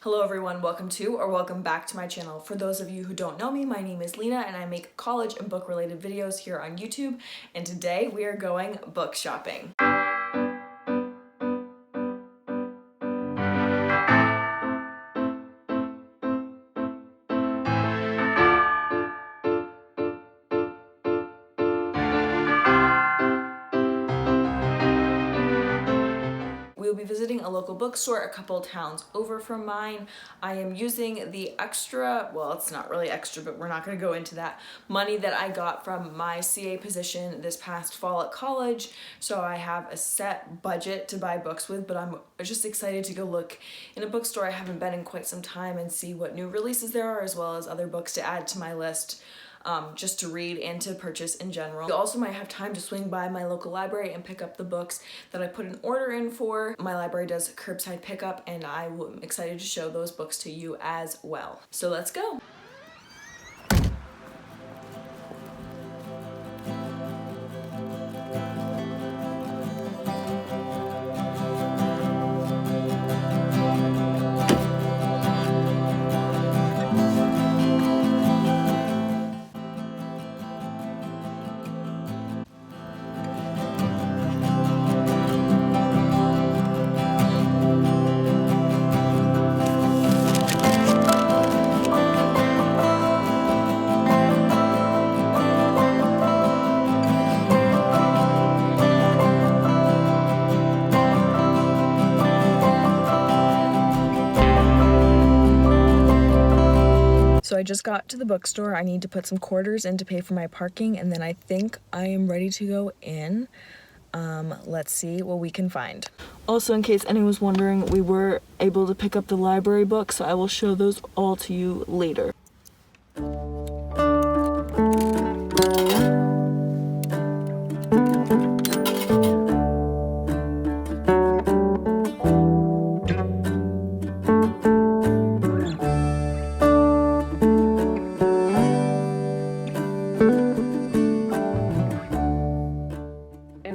Hello everyone, welcome to or welcome back to my channel. For those of you who don't know me, my name is Lena and I make college and book related videos here on YouTube, and today we are going book shopping. We will be visiting a local bookstore a couple towns over from mine. I am using the extra, well, it's not really extra, but we're not going to go into that, money that I got from my CA position this past fall at college. So I have a set budget to buy books with, but I'm just excited to go look in a bookstore I haven't been in quite some time and see what new releases there are, as well as other books to add to my list. Just to read and to purchase in general. You also might have time to swing by my local library and pick up the books that I put an order in for. My library does curbside pickup and I'm excited to show those books to you as well. So let's go. So I just got to the bookstore. I need to put some quarters in to pay for my parking, and then I think I am ready to go in. Let's see what we can find. Also, in case anyone was wondering, we were able to pick up the library books, so I will show those all to you later.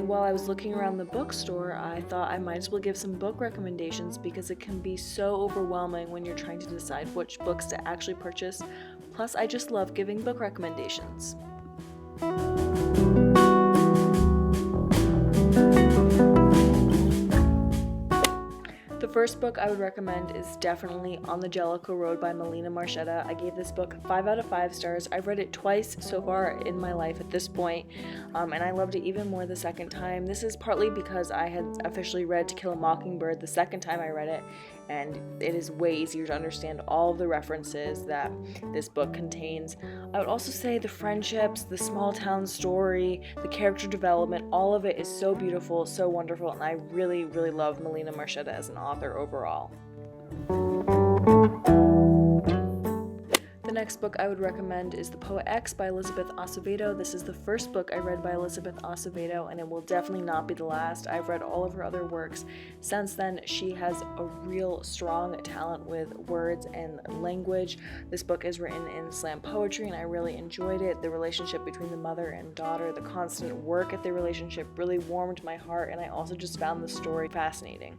While I was looking around the bookstore, I thought I might as well give some book recommendations because it can be so overwhelming when you're trying to decide which books to actually purchase. Plus, I just love giving book recommendations. The first book I would recommend is definitely On the Jellicoe Road by Melina Marchetta. I gave this book 5 out of 5 stars. I've read it twice so far in my life at this point, and I loved it even more the second time. This is partly because I had officially read To Kill a Mockingbird the second time I read it, and it is way easier to understand all of the references that this book contains. I would also say the friendships, the small town story, the character development, all of it is so beautiful, so wonderful, and I really, really love Melina Marchetta as an author overall. The next book I would recommend is The Poet X by Elizabeth Acevedo. This is the first book I read by Elizabeth Acevedo, and it will definitely not be the last. I've read all of her other works since then. She has a real strong talent with words and language. This book is written in slam poetry, and I really enjoyed it. The relationship between the mother and daughter, the constant work at their relationship really warmed my heart, and I also just found the story fascinating.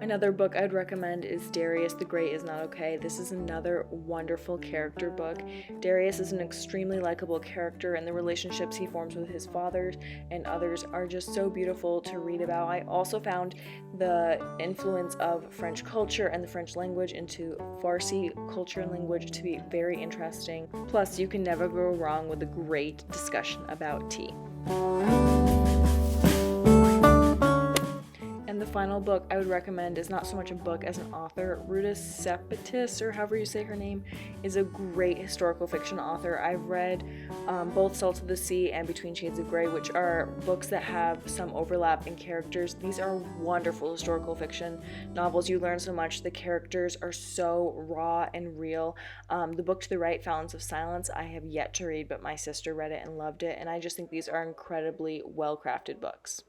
Another book I'd recommend is Darius the Great is Not Okay. This is another wonderful character book. Darius is an extremely likable character, and the relationships he forms with his father and others are just so beautiful to read about. I also found the influence of French culture and the French language into Farsi culture and language to be very interesting. Plus, you can never go wrong with a great discussion about tea. And the final book I would recommend is not so much a book as an author. Ruta Sepetys, or however you say her name, is a great historical fiction author. I've read both Salt of the Sea and Between Shades of Grey, which are books that have some overlap in characters. These are wonderful historical fiction novels. You learn so much. The characters are so raw and real. The book to the right, Fountains of Silence, I have yet to read, but my sister read it and loved it, and I just think these are incredibly well-crafted books.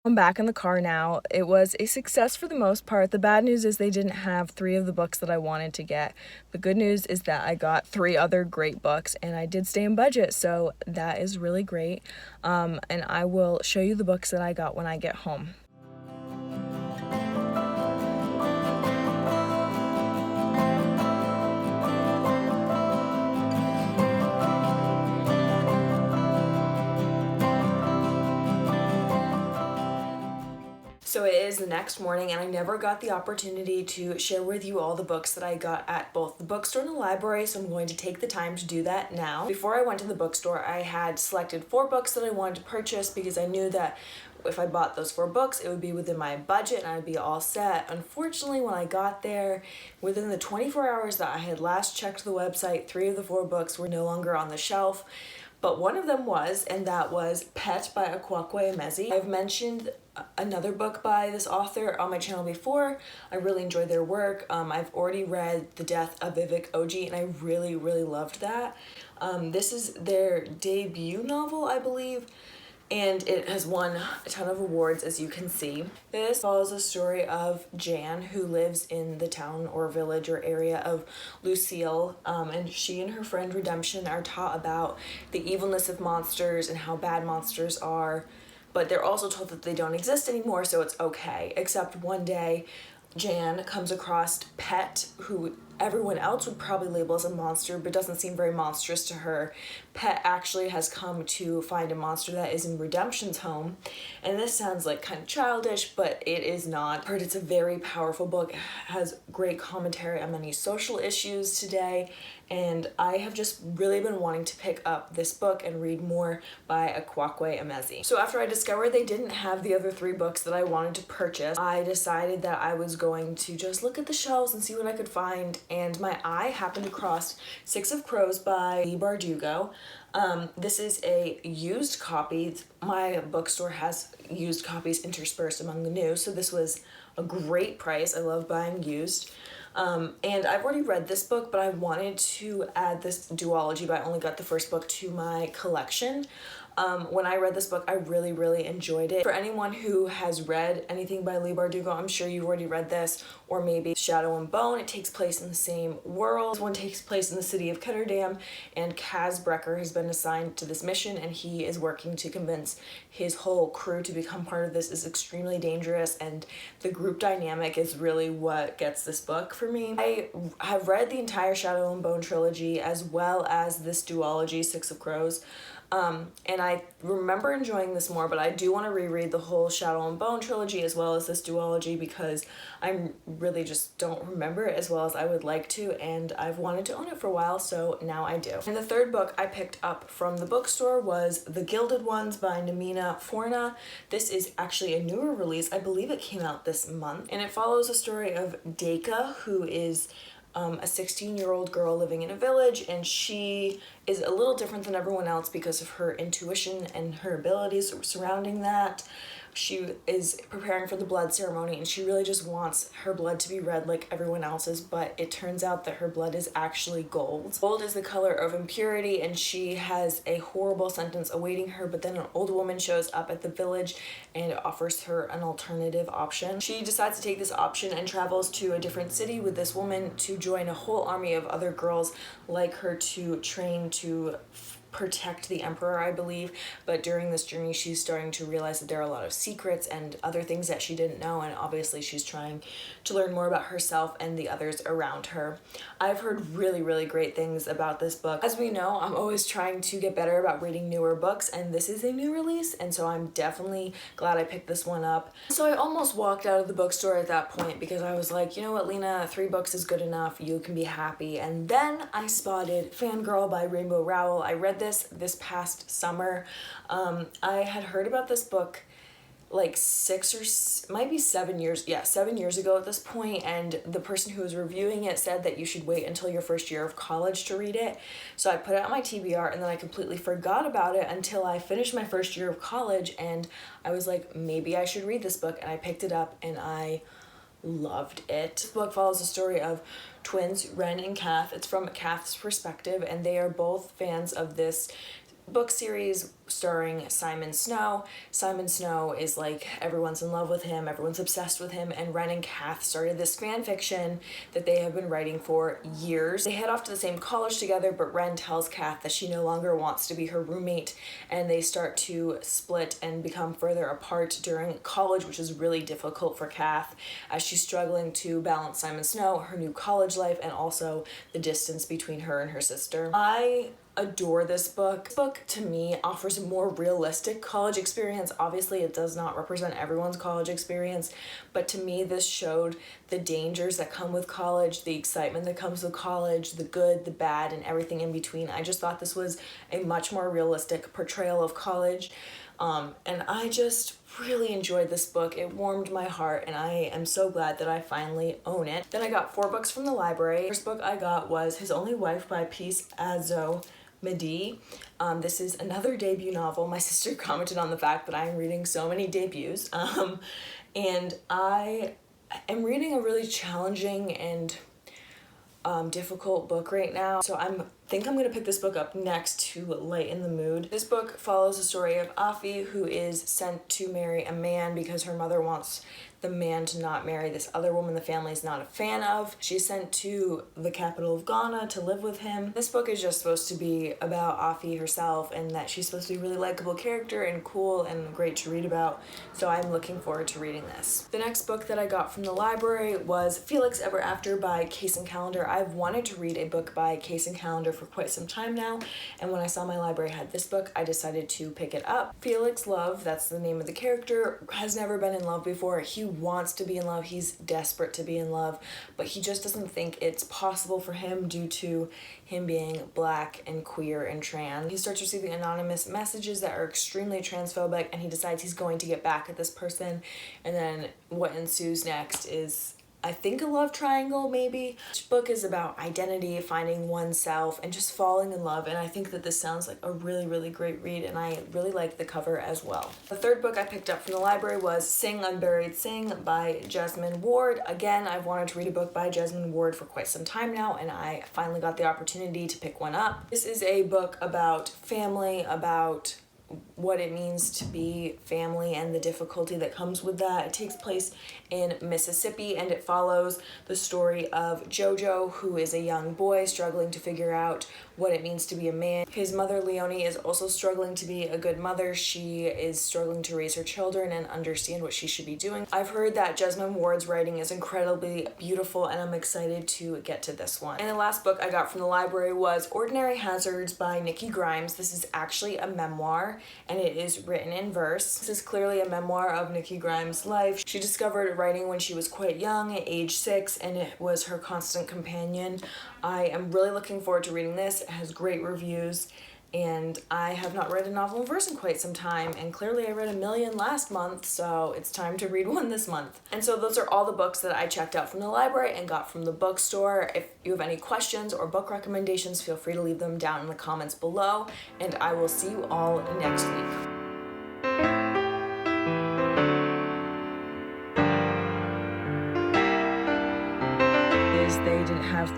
I'm back in the car now. It was a success for the most part. The bad news is they didn't have 3 of the books that I wanted to get. The good news is that I got 3 other great books, and I did stay in budget, so that is really great. And I will show you the books that I got when I get home. So it is the next morning and I never got the opportunity to share with you all the books that I got at both the bookstore and the library, so I'm going to take the time to do that now. Before I went to the bookstore, I had selected 4 books that I wanted to purchase because I knew that if I bought those 4 books, it would be within my budget and I'd be all set. Unfortunately, when I got there, within the 24 hours that I had last checked the website, 3 of the 4 books were no longer on the shelf. But one of them was, and that was Pet by Akwakwé Emezi. I've mentioned another book by this author on my channel before. I really enjoyed their work. I've already read The Death of Vivek Oji and I really, really loved that. This is their debut novel, I believe, and it has won a ton of awards, as you can see. This follows the story of Jan, who lives in the town or village or area of Lucille, and she and her friend Redemption are taught about the evilness of monsters and how bad monsters are, but they're also told that they don't exist anymore, so it's okay. Except one day, Jan comes across Pet, who everyone else would probably label as a monster, but doesn't seem very monstrous to her. Pet actually has come to find a monster that is in Redemption's home, and this sounds like kind of childish, but it is not. I've heard it's a very powerful book. It has great commentary on many social issues today, and I have just really been wanting to pick up this book and read more by Akwakwé Emezi. So after I discovered they didn't have the other 3 books that I wanted to purchase, I decided that I was going to just look at the shelves and see what I could find, and my eye happened to cross Six of Crows by Lee Bardugo. This is a used copy. My bookstore has used copies interspersed among the new, so this was a great price. I love buying used. And I've already read this book, but I wanted to add this duology, but I only got the first book to my collection. When I read this book, I really, really enjoyed it. For anyone who has read anything by Lee Bardugo, I'm sure you've already read this, or maybe Shadow and Bone. It takes place in the same world. This one takes place in the city of Ketterdam, and Kaz Brecker has been assigned to this mission, and he is working to convince his whole crew to become part of this. Is extremely dangerous, and the group dynamic is really what gets this book for me. I have read the entire Shadow and Bone trilogy as well as this duology, Six of Crows. And I remember enjoying this more, but I do want to reread the whole Shadow and Bone trilogy as well as this duology because I really just don't remember it as well as I would like to, and I've wanted to own it for a while, so now I do. And the third book I picked up from the bookstore was The Gilded Ones by Namina Forna. This is actually a newer release. I believe it came out this month, and it follows a story of Deka, who is a 16-year-old girl living in a village, and she is a little different than everyone else because of her intuition and her abilities surrounding that. She is preparing for the blood ceremony and she really just wants her blood to be red like everyone else's, but it turns out that her blood is actually gold. Gold is the color of impurity, and she has a horrible sentence awaiting her, but then an old woman shows up at the village and offers her an alternative option. She decides to take this option and travels to a different city with this woman to join a whole army of other girls like her to train to protect the emperor, I believe. But during this journey she's starting to realize that there are a lot of secrets and other things that she didn't know, and obviously she's trying to learn more about herself and the others around her. I've heard really, really great things about this book. As we know, I'm always trying to get better about reading newer books, and this is a new release, and so I'm definitely glad I picked this one up. So I almost walked out of the bookstore at that point because I was like, you know what, Lena, 3 books is good enough, you can be happy. And then I spotted Fangirl by Rainbow Rowell. I read this past summer. I had heard about this book like 7 years ago at this point, and the person who was reviewing it said that you should wait until your first year of college to read it. So I put it on my TBR, and then I completely forgot about it until I finished my first year of college, and I was like, maybe I should read this book, and I picked it up and I loved it. This book follows the story of twins, Ren and Kath. It's from Kath's perspective, and they are both fans of this book series starring Simon Snow. Simon Snow is like, everyone's in love with him, everyone's obsessed with him, and Ren and Kath started this fan fiction that they have been writing for years. They head off to the same college together, but Ren tells Kath that she no longer wants to be her roommate, and they start to split and become further apart during college, which is really difficult for Kath as she's struggling to balance Simon Snow, her new college life, and also the distance between her and her sister. I adore this book. This book to me offers offers a more realistic college experience. Obviously, it does not represent everyone's college experience, but to me, this showed the dangers that come with college, the excitement that comes with college, the good, the bad, and everything in between. I just thought this was a much more realistic portrayal of college. And I just really enjoyed this book. It warmed my heart, and I am so glad that I finally own it. Then I got 4 books from the library. The first book I got was His Only Wife by Peace Azo Midi. This is another debut novel. My sister commented on the fact that I am reading so many debuts. And I am reading a really challenging and difficult book right now. So I think I'm gonna pick this book up next to lighten the mood. This book follows the story of Afi, who is sent to marry a man because her mother wants the man to not marry this other woman the family is not a fan of. She's sent to the capital of Ghana to live with him. This book is just supposed to be about Afi herself, and that she's supposed to be a really likable character and cool and great to read about. So I'm looking forward to reading this. The next book that I got from the library was Felix Ever After by Case and Calendar. I've wanted to read a book by Case and Calendar for quite some time now, and when I saw my library had this book, I decided to pick it up. Felix Love, that's the name of the character, has never been in love before. He wants to be in love, he's desperate to be in love, but he just doesn't think it's possible for him due to him being black and queer and trans. He starts receiving anonymous messages that are extremely transphobic, and he decides he's going to get back at this person, and then what ensues next is, I think, a love triangle, maybe. This book is about identity, finding oneself, and just falling in love, and I think that this sounds like a really, really great read, and I really like the cover as well. The third book I picked up from the library was Sing Unburied Sing by Jesmyn Ward. Again, I've wanted to read a book by Jesmyn Ward for quite some time now, and I finally got the opportunity to pick one up. This is a book about family, about what it means to be family and the difficulty that comes with that. It takes place in Mississippi, and it follows the story of Jojo, who is a young boy struggling to figure out what it means to be a man. His mother, Leonie, is also struggling to be a good mother. She is struggling to raise her children and understand what she should be doing. I've heard that Jesmyn Ward's writing is incredibly beautiful, and I'm excited to get to this one. And the last book I got from the library was Ordinary Hazards by Nikki Grimes. This is actually a memoir, and it is written in verse. This is clearly a memoir of Nikki Grimes' life. She discovered writing when she was quite young, at age 6, and it was her constant companion. I am really looking forward to reading this. It has great reviews, and I have not read a novel in verse in quite some time, and clearly I read 1,000,000 last month, so it's time to read one this month. And so those are all the books that I checked out from the library and got from the bookstore. If you have any questions or book recommendations, feel free to leave them down in the comments below, and I will see you all next week. They didn't have